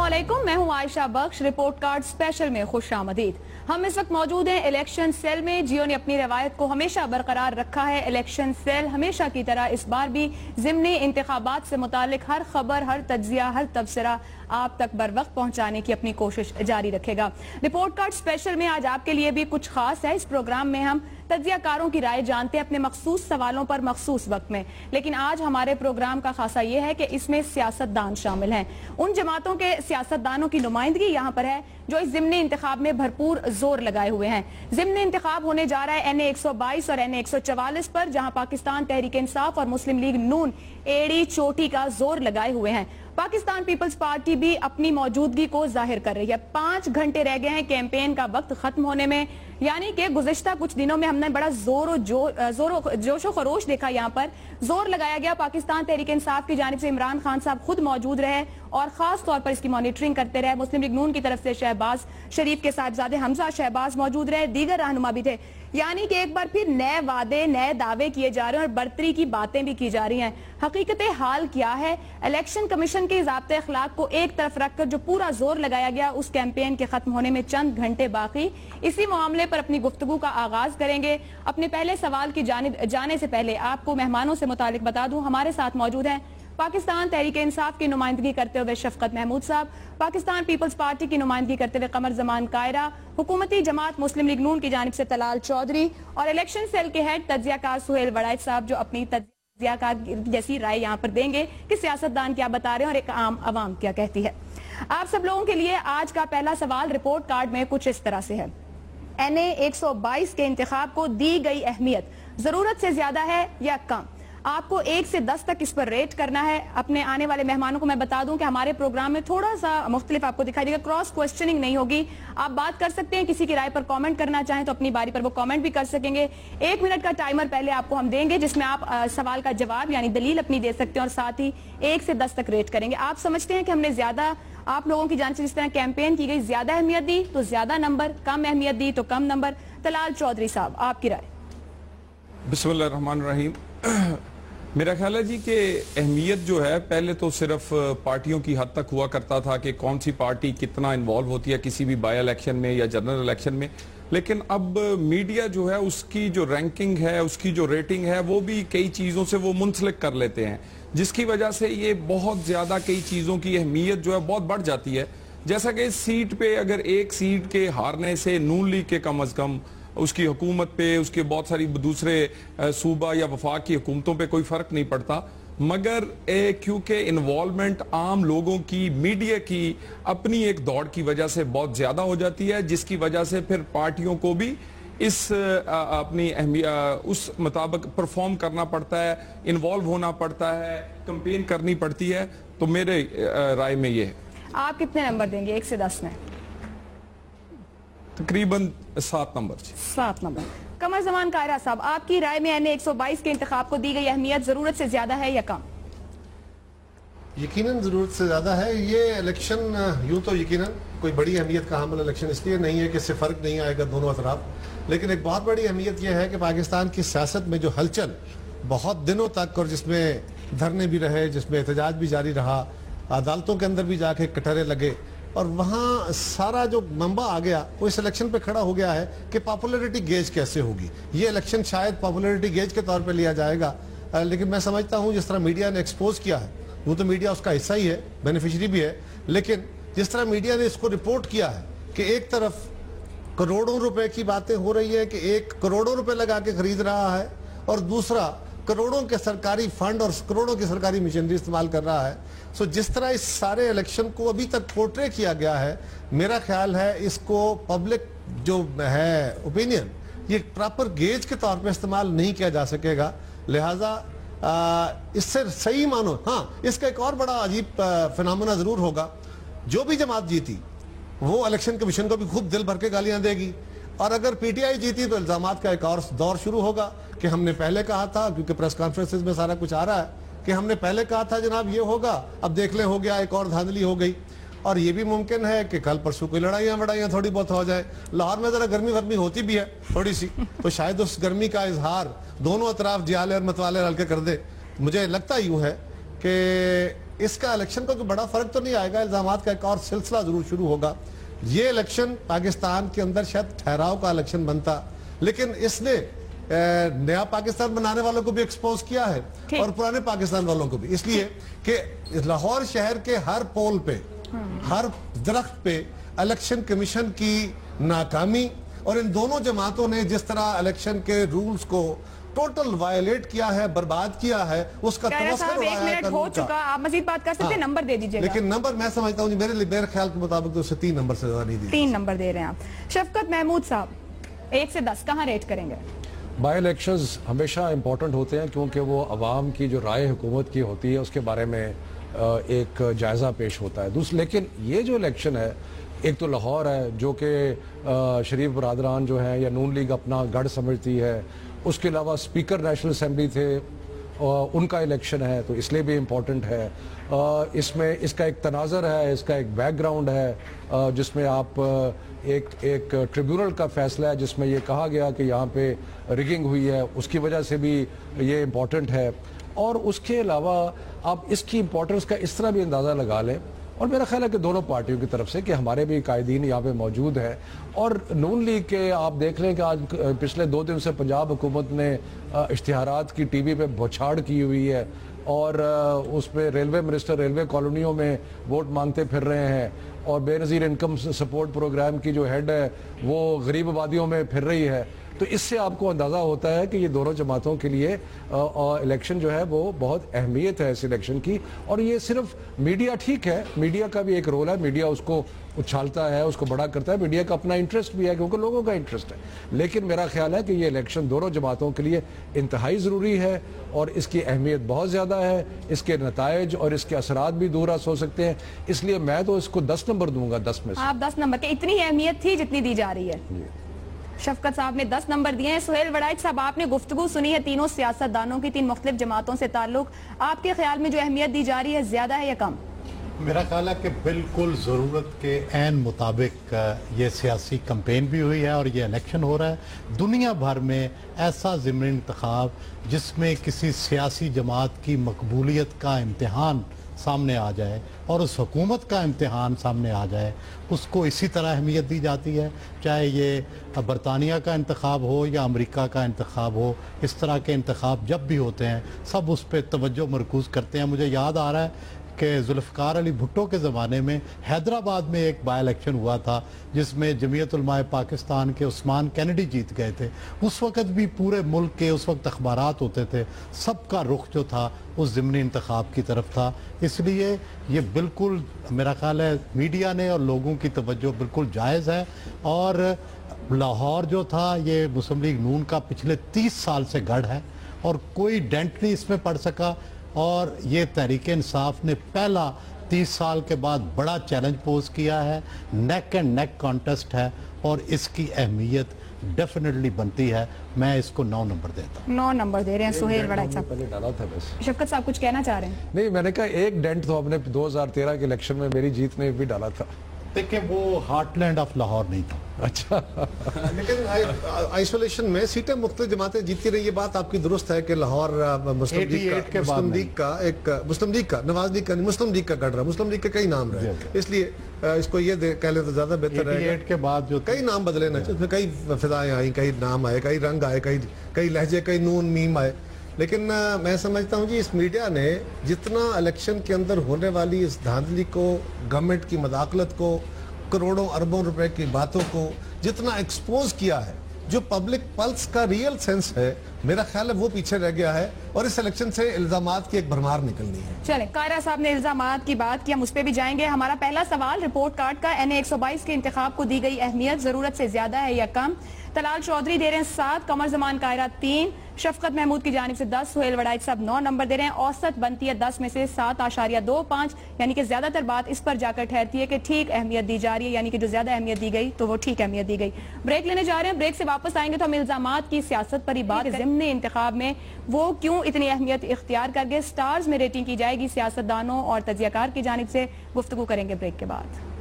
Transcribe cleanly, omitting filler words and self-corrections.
अस्सलामुअलैकुम, मैं हूं आयशा बख्श। रिपोर्ट कार्ड स्पेशल में खुश आमदीद। हम इस वक्त मौजूद हैं इलेक्शन सेल में। जियो ने अपनी रवायत को हमेशा बरकरार रखा है। इलेक्शन सेल हमेशा की तरह इस बार भी ज़िमनी इंतखाबात से मुतालिक हर खबर, हर तज्जिया, हर तबसरा आप तक बर वक्त पहुंचाने की अपनी कोशिश जारी रखेगा। रिपोर्ट कार्ड स्पेशल में आज आपके लिए भी कुछ खास है। इस प्रोग्राम में हम तज्जियाकारों की राय जानते हैं अपने मखसूस सवालों पर मखसूस वक्त में। लेकिन आज हमारे प्रोग्राम का खासा ये है कि इसमें सियासतदान शामिल हैं। उन जमातों के सियासतदानों की नुमाइंदगी यहाँ पर है जो इस ज़िमनी इंतखाब में भरपूर जोर लगाए हुए हैं। ज़िमनी इंतखाब होने जा रहा है NA 122 और NA 144 पर, जहाँ पाकिस्तान तहरीक इंसाफ और मुस्लिम लीग नून एड़ी चोटी का जोर लगाए हुए हैं। पाकिस्तान पीपल्स पार्टी भी अपनी मौजूदगी को जाहिर कर रही है। 5 घंटे रह गए हैं कैंपेन का वक्त खत्म होने में, यानी कि गुज़िश्ता कुछ दिनों में हमने बड़ा जोशो खरोश देखा। यहाँ पर जोर लगाया गया। पाकिस्तान तहरीक इंसाफ की जानिब से इमरान खान साहब खुद मौजूद रहे और खास तौर पर इसकी मॉनिटरिंग करते रहे। मुस्लिम लीग नून की तरफ से शहबाज शरीफ के साहबजादे हमजा शहबाज मौजूद रहे, दीगर रहनुमा भी थे। यानी कि एक बार फिर नए वादे, नए दावे किए जा रहे हैं और बर्तरी की बातें भी की जा रही हैं। हकीकत हाल क्या है? इलेक्शन कमीशन के ज़ाब्ते अखलाक को एक तरफ रखकर जो पूरा जोर लगाया गया, उस कैंपेन के खत्म होने में चंद घंटे बाकी। इसी मामले पर अपनी गुफ्तगू का आगाज करेंगे। अपने पहले सवाल की जानिब जाने से पहले आपको मेहमानों से मुतालिक बता दूं, हमारे साथ मौजूद हैं पाकिस्तान तहरीक इंसाफ की नुमाइंदगी करते हुए शफकत महमूद साहब, पाकिस्तान पीपल्स पार्टी की नुमाइंदगी करते हुए कमर जमान कायरा, हुकूमती जमात मुस्लिम लीग नून की जानिब से तलाल चौधरी और इलेक्शन सेल के हेड तज्जियाकार सुहेल वड़ाइच साहब, जो अपनी तज्जियाकार जैसी राय यहाँ पर देंगे कि सियासतदान क्या बता रहे हैं और एक आम आवाम क्या कहती है। आप सब लोगों के लिए आज का पहला सवाल रिपोर्ट कार्ड में कुछ इस तरह से है। NA 122 के इंतखाब को दी गई अहमियत जरूरत से ज्यादा है या कम? आपको 1 से 10 तक इस पर रेट करना है। अपने आने वाले मेहमानों को मैं बता दूं कि हमारे प्रोग्राम में थोड़ा सा मुख्तलिफ आपको दिखाई देगा। क्रॉस क्वेश्चनिंग नहीं होगी। आप बात कर सकते हैं, किसी की राय पर कमेंट करना चाहें तो अपनी बारी पर वो कमेंट भी कर सकेंगे। 1 मिनट का टाइमर पहले आपको हम देंगे, जिसमें आप सवाल का जवाब यानी दलील अपनी दे सकते हैं और साथ ही 1 से 10 तक रेट करेंगे। आप समझते हैं कि हमने ज्यादा आप लोगों की जान से जिस तरह कैंपेन की गई, ज्यादा अहमियत दी तो ज्यादा नंबर, कम अहमियत दी तो कम नंबर? तलाल चौधरी साहब, आपकी राय। बिस्मिल्लाह रहमान रहीम। मेरा ख्याल है जी कि अहमियत जो है पहले तो सिर्फ पार्टियों की हद तक हुआ करता था कि कौन सी पार्टी कितना इन्वॉल्व होती है किसी भी बाई इलेक्शन में या जनरल इलेक्शन में, लेकिन अब मीडिया जो है उसकी जो रैंकिंग है, उसकी जो रेटिंग है, वो भी कई चीज़ों से वो मुंसलिक कर लेते हैं, जिसकी वजह से ये बहुत ज़्यादा कई चीज़ों की अहमियत जो है बहुत बढ़ जाती है। जैसा कि सीट पे अगर एक सीट के हारने से नून लीग के कम अज़ कम उसकी हुकूमत पे, उसके बहुत सारी दूसरे सूबा या वफाक की हुकूमतों पे कोई फ़र्क नहीं पड़ता, मगर क्योंकि इन्वॉल्वमेंट आम लोगों की, मीडिया की अपनी एक दौड़ की वजह से बहुत ज़्यादा हो जाती है, जिसकी वजह से फिर पार्टियों को भी इस अपनी उस मुताबिक परफॉर्म करना पड़ता है, इन्वॉल्व होना पड़ता है, कैंपेन करनी पड़ती है। तो मेरे राय में ये है। आप कितने नंबर देंगे 1 से 10 में? तकरीबन 7 नंबर। 7 नंबर। कमर जमान कायरा साहब, आपकी राय में NA 122 के इंतखाब को दी गई अहमियत जरूरत से ज्यादा है या कम? यकीनन जरूरत से ज्यादा है। ये इलेक्शन यूं तो यकीनन कोई बड़ी अहमियत का हामिल इलेक्शन इसलिए नहीं है कि इससे फर्क नहीं आएगा दोनों अतराफ, लेकिन एक बहुत बड़ी अहमियत यह है कि पाकिस्तान की सियासत में जो हलचल बहुत दिनों तक, और जिसमें धरने भी रहे, जिसमें एहतजाज भी जारी रहा, अदालतों के अंदर भी जाके कटहरे लगे, और वहाँ सारा जो मंबा आ गया वो इस इलेक्शन पे खड़ा हो गया है कि पॉपुलैरिटी गेज कैसे होगी। ये इलेक्शन शायद पॉपुलैरिटी गेज के तौर पे लिया जाएगा, लेकिन मैं समझता हूँ जिस तरह मीडिया ने एक्सपोज किया है, वो तो मीडिया उसका हिस्सा ही है, बेनिफिशरी भी है, लेकिन जिस तरह मीडिया ने इसको रिपोर्ट किया है कि एक तरफ करोड़ों रुपए की बातें हो रही है कि 1 करोड़ों रुपए लगा के खरीद रहा है, और दूसरा करोड़ों के सरकारी फंड और करोड़ों की सरकारी मशीनरी इस्तेमाल कर रहा है। सो जिस तरह इस सारे इलेक्शन को अभी तक पोर्ट्रे किया गया है, मेरा ख्याल है इसको पब्लिक जो है ओपिनियन, ये प्रॉपर गेज के तौर पे इस्तेमाल नहीं किया जा सकेगा। लिहाजा इससे सही मानो, हाँ, इसका एक और बड़ा अजीब फिनोमेना जरूर होगा। जो भी जमात जीती वो इलेक्शन कमीशन को भी खूब दिल भर के गालियां देगी, और अगर PTI जीती तो इल्जामात का एक और दौर शुरू होगा कि हमने पहले कहा था, क्योंकि प्रेस कॉन्फ्रेंसेस में सारा कुछ आ रहा है कि हमने पहले कहा था जनाब ये होगा, अब देख ले हो गया, एक और धांधली हो गई। और ये भी मुमकिन है कि कल परसों कोई लड़ाइयाँ थोड़ी बहुत हो जाए। लाहौर में जरा गर्मी वर्मी होती भी है थोड़ी सी, तो शायद उस गर्मी का इजहार दोनों अतराफ जियाले और मतवाले हल्के कर दे। मुझे लगता यूँ है कि اس کا الیکشن کا کوئی بڑا فرق تو نہیں آئے گا, الزامات کا ایک اور سلسلہ ضرور شروع ہوگا. یہ الیکشن پاکستان کے اندر شاید ٹھہراؤ کا الیکشن بنتا, لیکن اس نے نیا پاکستان بنانے والوں کو بھی ایکسپوز کیا ہے اور پرانے پاکستان والوں کو بھی, اس لیے کہ لاہور شہر کے ہر پول پہ, ہر درخت پہ الیکشن کمیشن کی ناکامی اور ان دونوں جماعتوں نے جس طرح الیکشن کے رولز کو ٹوٹل وائلیٹ کیا ہے, برباد کیا ہے, اس کا تمسخر ایک منٹ ہو چکا, آپ مزید بات کر سکتے ہیں, نمبر دے دیجئے گا. لیکن نمبر میں سمجھتا ہوں میرے خیال کے مطابق تو اسے 3 نمبر سے زیادہ نہیں دی. 3 نمبر دے رہے ہیں آپ. شفقت محمود صاحب 1 سے 10 کہاں ریٹ کریں گے؟ بائی الیکشنز ہمیشہ امپورٹنٹ ہوتے ہیں کیونکہ وہ عوام کی جو رائے حکومت کی ہوتی ہے اس کے بارے میں ایک جائزہ پیش ہوتا ہے. لیکن یہ جو الیکشن ہے, ایک تو لاہور ہے جو کہ شریف برادران جو ہیں یا نون لیگ اپنا گڑھ سمجھتی ہے, اس کے علاوہ اسپیکر نیشنل اسمبلی تھے ان کا الیکشن ہے تو اس لیے بھی امپورٹنٹ ہے. اس میں اس کا ایک تناظر ہے, اس کا ایک بیک گراؤنڈ ہے جس میں آپ ایک ٹریبیونل کا فیصلہ ہے جس میں یہ کہا گیا کہ یہاں پہ ریگنگ ہوئی ہے, اس کی وجہ سے بھی یہ امپورٹنٹ ہے. اور اس کے علاوہ آپ اس کی امپورٹنس کا اس طرح بھی اندازہ لگا لیں, اور میرا خیال ہے کہ دونوں پارٹیوں کی طرف سے کہ ہمارے بھی قائدین یہاں پہ موجود ہیں, اور نون لیگ کے آپ دیکھ لیں کہ آج پچھلے 2 دن سے پنجاب حکومت نے اشتہارات کی ٹی وی پہ بوچھاڑ کی ہوئی ہے, اور اس پہ ریلوے منسٹر ریلوے کالونیوں میں ووٹ مانگتے پھر رہے ہیں, اور بے نظیر انکم سپورٹ پروگرام کی جو ہیڈ ہے وہ غریب آبادیوں میں پھر رہی ہے. تو اس سے آپ کو اندازہ ہوتا ہے کہ یہ دونوں جماعتوں کے لیے الیکشن جو ہے وہ بہت اہمیت ہے اس الیکشن کی. اور یہ صرف میڈیا, ٹھیک ہے میڈیا کا بھی ایک رول ہے, میڈیا اس کو اچھالتا ہے, اس کو بڑا کرتا ہے, میڈیا کا اپنا انٹرسٹ بھی ہے کیونکہ لوگوں کا انٹرسٹ ہے, لیکن میرا خیال ہے کہ یہ الیکشن دونوں جماعتوں کے لیے انتہائی ضروری ہے اور اس کی اہمیت بہت زیادہ ہے. اس کے نتائج اور اس کے اثرات بھی دور رس ہو سکتے ہیں, اس لیے میں تو اس کو 10 نمبر دوں گا 10 میں سے. آپ 10 نمبر کے, اتنی اہمیت تھی جتنی دی جا رہی ہے. شفقت صاحب نے 10 نمبر دیے ہیں. سہیل وڑائچ صاحب, آپ نے گفتگو سنی ہے تینوں سیاست دانوں کی, 3 مختلف جماعتوں سے تعلق, آپ کے خیال میں جو اہمیت دی جا رہی ہے زیادہ ہے یا کم؟ میرا خیال ہے کہ بالکل ضرورت کے عین مطابق یہ سیاسی کمپین بھی ہوئی ہے اور یہ الیکشن ہو رہا ہے. دنیا بھر میں ایسا ضمنی انتخاب جس میں کسی سیاسی جماعت کی مقبولیت کا امتحان سامنے آ جائے اور اس حکومت کا امتحان سامنے آ جائے, اس کو اسی طرح اہمیت دی جاتی ہے, چاہے یہ برطانیہ کا انتخاب ہو یا امریکہ کا انتخاب ہو. اس طرح کے انتخاب جب بھی ہوتے ہیں سب اس پہ توجہ مرکوز کرتے ہیں. مجھے یاد آ رہا ہے کہ ذوالفقار علی بھٹو کے زمانے میں حیدرآباد میں ایک بائی الیکشن ہوا تھا جس میں جمعیت علماء پاکستان کے عثمان کینیڈی جیت گئے تھے. اس وقت بھی پورے ملک کے اس وقت اخبارات ہوتے تھے, سب کا رخ جو تھا اس ضمنی انتخاب کی طرف تھا. اس لیے یہ بالکل میرا خیال ہے میڈیا نے اور لوگوں کی توجہ بالکل جائز ہے. اور لاہور جو تھا یہ مسلم لیگ نون کا پچھلے 30 سال سے گڑھ ہے اور کوئی ڈینٹ نہیں اس میں پڑ سکا, اور یہ تحریک انصاف نے پہلا 30 سال کے بعد بڑا چیلنج پوز کیا ہے. نیک اینڈ نیک کانٹیسٹ ہے اور اس کی اہمیت ڈیفینیٹلی بنتی ہے. میں اس کو 9 نمبر دیتا ہوں. 9 نمبر دے رہے ہیں سہیل وڑائچ صاحب. پہلے ڈالا تھا بس. شفقت صاحب کچھ کہنا چاہ رہے ہیں؟ نہیں, میں نے کہا ایک ڈینٹ تو ہم نے 2013 کے الیکشن میں میری جیت میں بھی ڈالا تھا. دیکھیں وہ ہارٹ لینڈ آف لاہور نہیں تھا. اچھا, لیکن آئسولیشن میں سیٹیں مختلف جماعتیں جیتتی رہی. یہ بات آپ کی درست ہے کہ لاہور مسلم لیگ کا نواز لیگ کا مسلم لیگ کا گڑھ رہا, مسلم لیگ کے کئی نام رہے, اس لیے اس کو یہ کہہ لیں تو زیادہ بہتر ہے. 88 کے بعد جو کئی نام بدلے نا, اس میں کئی فضائیں آئیں, کئی نام آئے, کئی رنگ آئے, کئی لہجے, کئی نون میم آئے. لیکن میں سمجھتا ہوں جی اس میڈیا نے جتنا الیکشن کے اندر ہونے والی اس دھاندلی کو, گورنمنٹ کی مداخلت کو, کروڑوں اربوں روپے کی باتوں کو جتنا ایکسپوز کیا ہے, جو پبلک پلس کا ریئل سینس ہے, میرا خیال ہے وہ پیچھے رہ گیا ہے اور اس الیکشن سے الزامات کی ایک بھرمار نکلنی ہے. چلیں, قاہرہ صاحب نے الزامات کی بات کی, ہم اس پہ بھی جائیں گے. ہمارا پہلا سوال رپورٹ کارڈ کا, NA 122 کے انتخاب کو دی گئی اہمیت ضرورت سے زیادہ ہے یا کم؟ طلال چودھری دے رہے ہیں 7, قمر زمان قاہرہ 3, شفقت محمود کی جانب سے 10, سہیل وڑائچ صاحب 9 نمبر دے رہے ہیں. اوسط بنتی ہے 10 میں سے 7.25, یعنی کہ زیادہ تر بات اس پر جا کر ٹھہرتی ہے کہ ٹھیک اہمیت دی جا رہی ہے, یعنی کہ جو زیادہ اہمیت دی گئی تو وہ ٹھیک اہمیت دی گئی. بریک لینے جا رہے ہیں, بریک سے واپس آئیں گے تو ہم الزامات کی سیاست پر ہی بات, ضمنی انتخاب میں وہ کیوں اتنی اہمیت اختیار کر گئے, سٹارز میں ریٹنگ کی جائے گی سیاست دانوں اور تجزیہ کار کی جانب سے. گفتگو کریں گے بریک کے بعد.